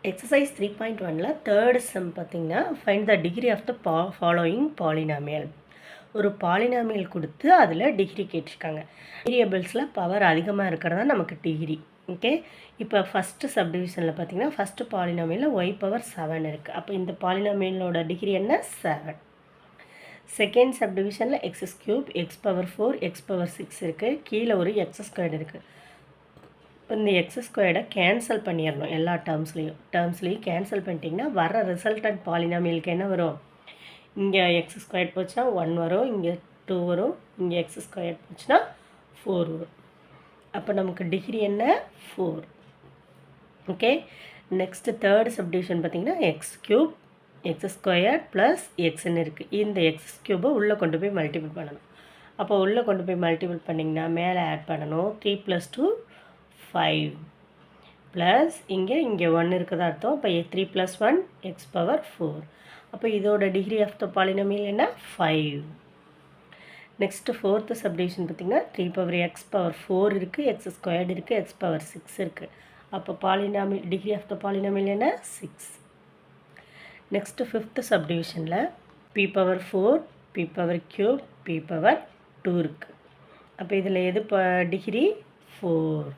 Exercise 3.1ல் third sum பார்த்திங்கன்னா find the degree of the following polynomial. ஒரு polynomial கொடுத்து அதில் டிகிரி கேட்டிருக்காங்க. வேரியபிள்ஸில் பவர் அதிகமாக இருக்கிறதா நமக்கு டிகிரி. ஓகே, இப்போ ஃபஸ்ட்டு சப்டிவிஷனில் பார்த்திங்கன்னா ஃபஸ்ட்டு பாலினாமியலில் ஒய் பவர் 7 இருக்குது. அப்போ இந்த பாலினாமியலோட டிகிரி என்ன? 7. செகண்ட் சப்டிவிஷனில் x cube, x power 4, x power 6 இருக்குது. கீழே ஒரு எக்ஸ் ஸ்கொயர்டு இருக்குது. இந்த எக்ஸ் ஸ்கொயர்டை கேன்சல் பண்ணிடணும். எல்லா டேர்ம்ஸ்லேயும் கேன்சல் பண்ணிட்டிங்கன்னா வர ரிசல்டன்ட் பாலினாமியலுக்கு என்ன வரும்? இங்கே எக்ஸ் ஸ்கொயர் போச்சுன்னா 1 வரும், இங்கே 2 வரும், இங்கே எக்ஸ் ஸ்கொயர் போச்சுன்னா 4 வரும். அப்போ நமக்கு டிகிரி என்ன? 4. ஓகே, நெக்ஸ்ட்டு தேர்ட் சப்டிவிஷன் பார்த்திங்கன்னா x cube, x square plus எக்ஸ்ன்னு இருக்குது. இந்த எக்ஸ் க்யூபை உள்ளே கொண்டு போய் மல்டிபிள் பண்ணணும். அப்போ உள்ளே கொண்டு போய் மல்டிபிள் பண்ணிங்கன்னா மேலே ஆட் பண்ணணும். 3 + 2 5 ப்ளஸ் இங்கே 1 இருக்குதா அர்த்தம். இப்போ 3 + 1 எக்ஸ் பவர் 4. அப்போ இதோட டிகிரி ஆஃப் த பாலினாமியல் என்ன? 5. நெக்ஸ்ட்டு ஃபோர்த்து சப்டிவிஷன் பார்த்திங்கன்னா 3 பவர் எக்ஸ் பவர் 4 இருக்குது, எக்ஸ் ஸ்கொயர்டு இருக்குது, எக்ஸ் பவர் 6 இருக்குது. அப்போ polynomial degree of the polynomial என்ன? 6. நெக்ஸ்ட்டு ஃபிஃப்த்து சப்டிவிஷனில் p power 4, p power cube, p power 2 இருக்குது. அப்போ இதில் எது டிகிரி? 4.